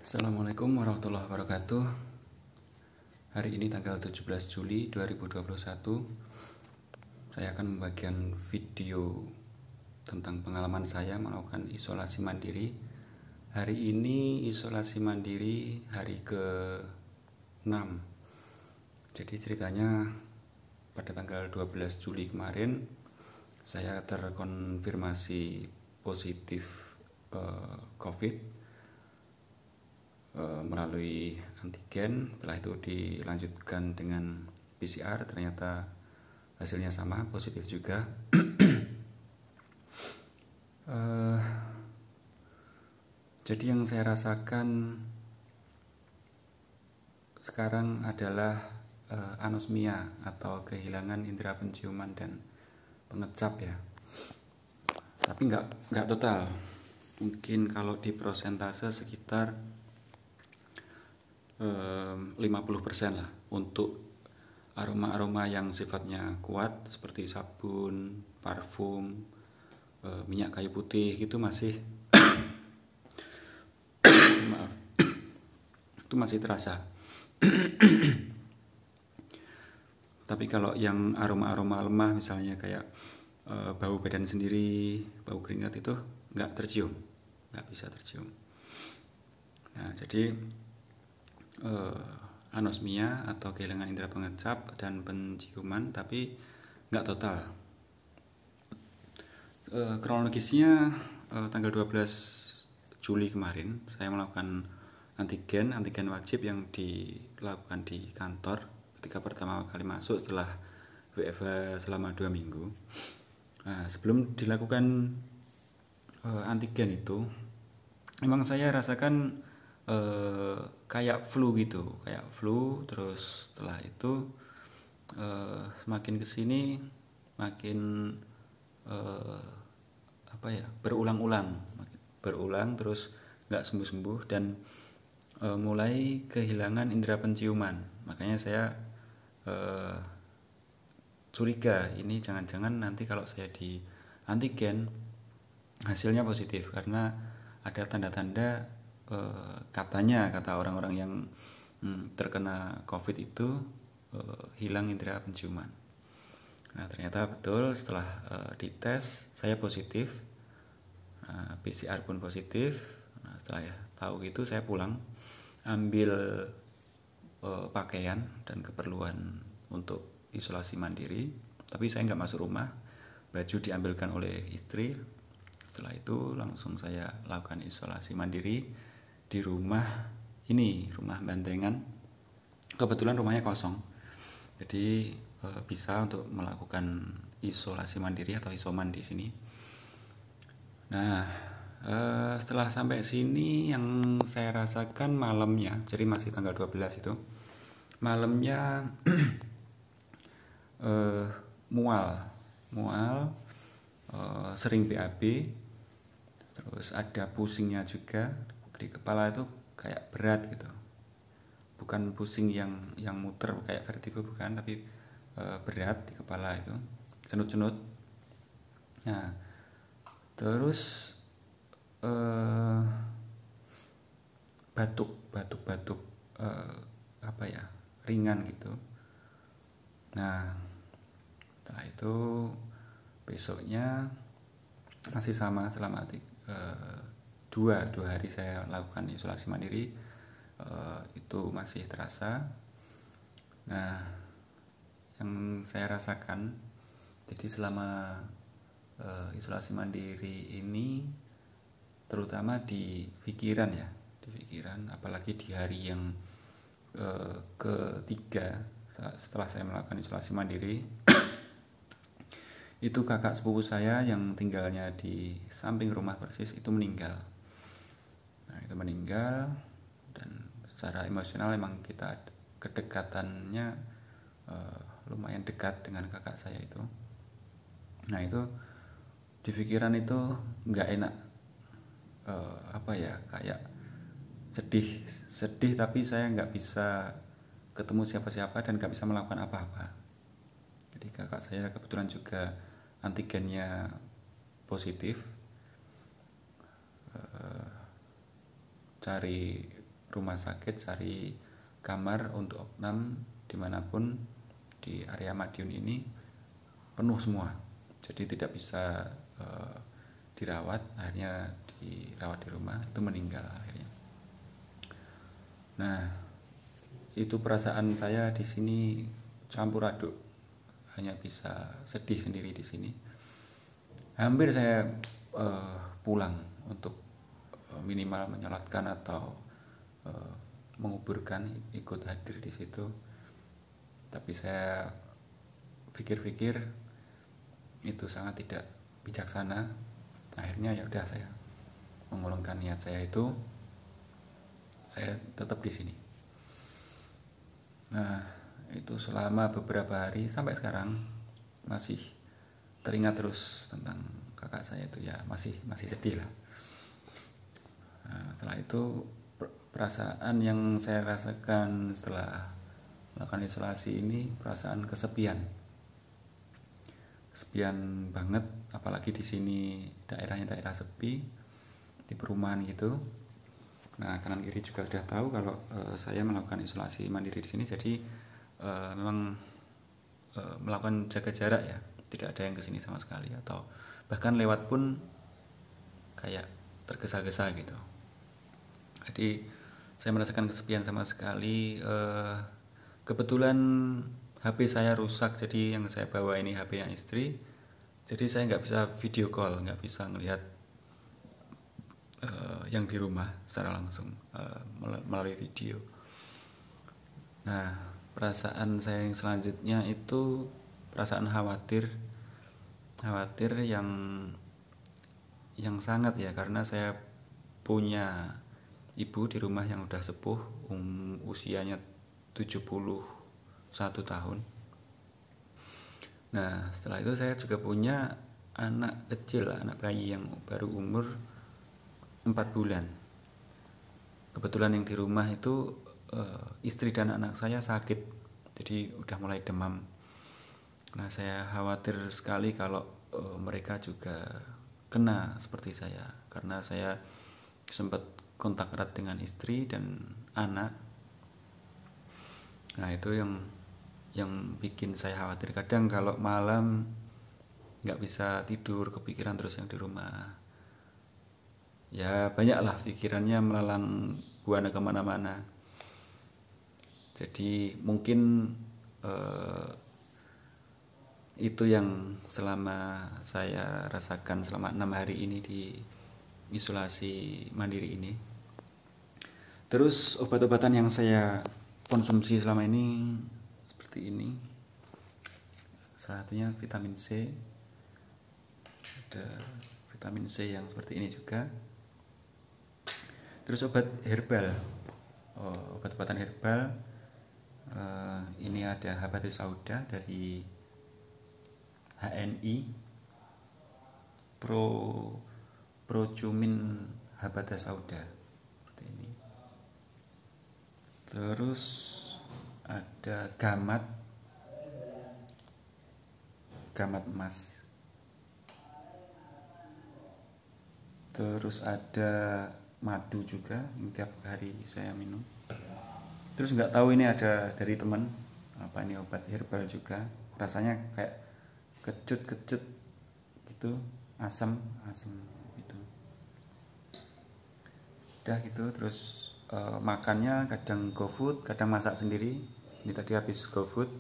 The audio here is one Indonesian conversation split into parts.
Assalamualaikum warahmatullahi wabarakatuh. Hari ini tanggal 17 Juli 2021. Saya akan membagikan video tentang pengalaman saya melakukan isolasi mandiri. Hari ini isolasi mandiri hari ke-6. Jadi ceritanya pada tanggal 12 Juli kemarin saya terkonfirmasi positif COVID melalui antigen. Setelah itu dilanjutkan dengan PCR, ternyata hasilnya sama, positif juga. Jadi yang saya rasakan sekarang adalah anosmia atau kehilangan indera penciuman dan pengecap ya. Tapi nggak total. Mungkin kalau di persentase sekitar 50% lah untuk aroma-aroma yang sifatnya kuat seperti sabun, parfum, minyak kayu putih gitu masih maaf, itu masih terasa. Tapi kalau yang aroma-aroma lemah misalnya kayak bau badan sendiri, bau keringat itu nggak tercium, nggak bisa tercium. Nah, jadi anosmia atau kehilangan indera pengecap dan penciuman, tapi nggak total. Kronologisnya tanggal 12 Juli kemarin saya melakukan antigen wajib yang dilakukan di kantor ketika pertama kali masuk setelah WFH selama 2 minggu. Nah, sebelum dilakukan antigen itu memang saya rasakan kayak flu gitu, terus setelah itu semakin kesini makin berulang terus nggak sembuh dan mulai kehilangan indera penciuman. Makanya saya curiga ini jangan-jangan nanti kalau saya di antigen hasilnya positif, karena ada tanda-tanda kata orang-orang yang terkena COVID itu hilang indera penciuman. Nah, ternyata betul setelah dites saya positif, PCR pun positif. Nah, setelah tahu gitu saya pulang ambil pakaian dan keperluan untuk isolasi mandiri. Tapi saya nggak masuk rumah, baju diambilkan oleh istri. Setelah itu langsung saya lakukan isolasi mandiri di rumah Bandengan. Kebetulan rumahnya kosong, jadi bisa untuk melakukan isolasi mandiri atau isoman di sini. Nah, setelah sampai sini yang saya rasakan malamnya, jadi masih tanggal 12 itu malamnya mual, sering BAB, terus ada pusingnya juga di kepala, itu kayak berat gitu, bukan pusing yang muter kayak vertigo, bukan, tapi berat di kepala itu, cenut-cenut. Nah, terus batuk ringan gitu. Nah, setelah itu besoknya masih sama selama dua hari saya lakukan isolasi mandiri, itu masih terasa. Nah, yang saya rasakan jadi selama isolasi mandiri ini, terutama di pikiran, apalagi di hari yang ketiga setelah saya melakukan isolasi mandiri itu kakak sepupu saya yang tinggalnya di samping rumah persis itu meninggal. Nah, itu meninggal, dan secara emosional emang kita kedekatannya lumayan dekat dengan kakak saya itu. Nah, itu di pikiran itu nggak enak, kayak sedih tapi saya nggak bisa ketemu siapa-siapa dan nggak bisa melakukan apa-apa. Jadi kakak saya kebetulan juga antigennya positif, cari rumah sakit, cari kamar untuk opnam dimanapun di area Madiun ini penuh semua. Jadi tidak bisa dirawat, akhirnya dirawat di rumah, itu meninggal akhirnya. Nah, itu perasaan saya di sini campur aduk, hanya bisa sedih sendiri di sini. Hampir saya pulang untuk minimal menyolatkan atau menguburkan, ikut hadir di situ. Tapi saya pikir-pikir itu sangat tidak bijaksana. Akhirnya ya udah, saya mengulangkan niat saya itu, saya tetap di sini. Nah, itu selama beberapa hari sampai sekarang masih teringat terus tentang kakak saya itu, ya masih sedih lah. Nah, setelah itu perasaan yang saya rasakan setelah melakukan isolasi ini perasaan kesepian banget, apalagi di sini daerahnya daerah sepi, di perumahan gitu. Nah, kanan kiri juga sudah tahu kalau saya melakukan isolasi mandiri di sini, jadi memang melakukan jaga jarak ya, tidak ada yang kesini sama sekali, atau bahkan lewat pun kayak tergesa-gesa gitu. Jadi saya merasakan kesepian sama sekali. Kebetulan HP saya rusak, jadi yang saya bawa ini HP yang istri, jadi saya nggak bisa video call, nggak bisa ngelihat yang di rumah secara langsung melalui video. Nah, perasaan saya yang selanjutnya itu perasaan khawatir yang sangat ya, karena saya punya ibu di rumah yang udah sepuh, usianya 71 tahun. Nah, setelah itu saya juga punya anak kecil, anak bayi yang baru umur 4 bulan. Kebetulan yang di rumah itu istri dan anak saya sakit, jadi udah mulai demam. Nah, saya khawatir sekali kalau mereka juga kena seperti saya, karena saya sempat kontak erat dengan istri dan anak. Nah, itu yang bikin saya khawatir. Kadang kalau malam nggak bisa tidur, kepikiran terus yang di rumah. Ya banyaklah pikirannya melalang buana kemana-mana. Jadi mungkin itu yang selama saya rasakan selama 6 hari ini di isolasi mandiri ini. Terus obat-obatan yang saya konsumsi selama ini seperti ini. Salah satunya vitamin C. Ada vitamin C yang seperti ini juga. Terus obat herbal. Obat-obatan herbal. Ini ada Habatus Sauda dari HNI, Procumin Habatus Sauda seperti ini. Terus ada gamat emas. Terus ada madu juga yang tiap hari saya minum. Terus nggak tahu ini ada dari teman, apa ini obat herbal juga, rasanya kayak kecut gitu, asam gitu. Udah gitu. Terus makannya kadang GoFood, kadang masak sendiri. Ini tadi habis GoFood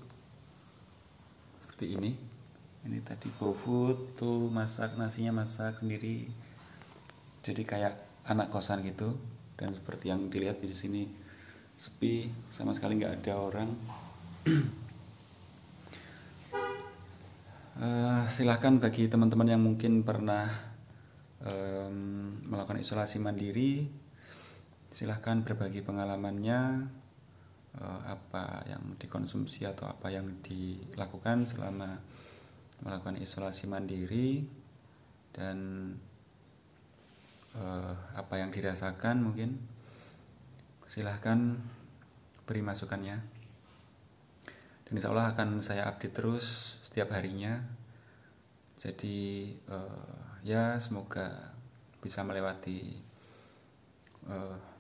seperti ini. Ini tadi GoFood tuh, masak nasinya masak sendiri. Jadi kayak anak kosan gitu. Dan seperti yang dilihat di sini sepi, sama sekali nggak ada orang. Silahkan bagi teman-teman yang mungkin pernah melakukan isolasi mandiri, silahkan berbagi pengalamannya, apa yang dikonsumsi atau apa yang dilakukan selama melakukan isolasi mandiri, dan apa yang dirasakan mungkin. Silahkan beri masukannya, dan insya Allah akan saya update terus setiap harinya. Jadi ya semoga bisa melewati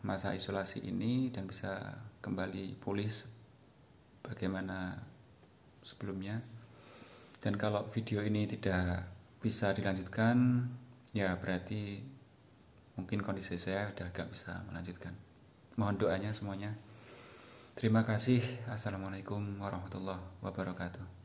masa isolasi ini dan bisa kembali pulih bagaimana sebelumnya. Dan kalau video ini tidak bisa dilanjutkan, ya berarti mungkin kondisi saya udah gak bisa melanjutkan. Mohon doanya semuanya. Terima kasih. Assalamualaikum warahmatullahi wabarakatuh.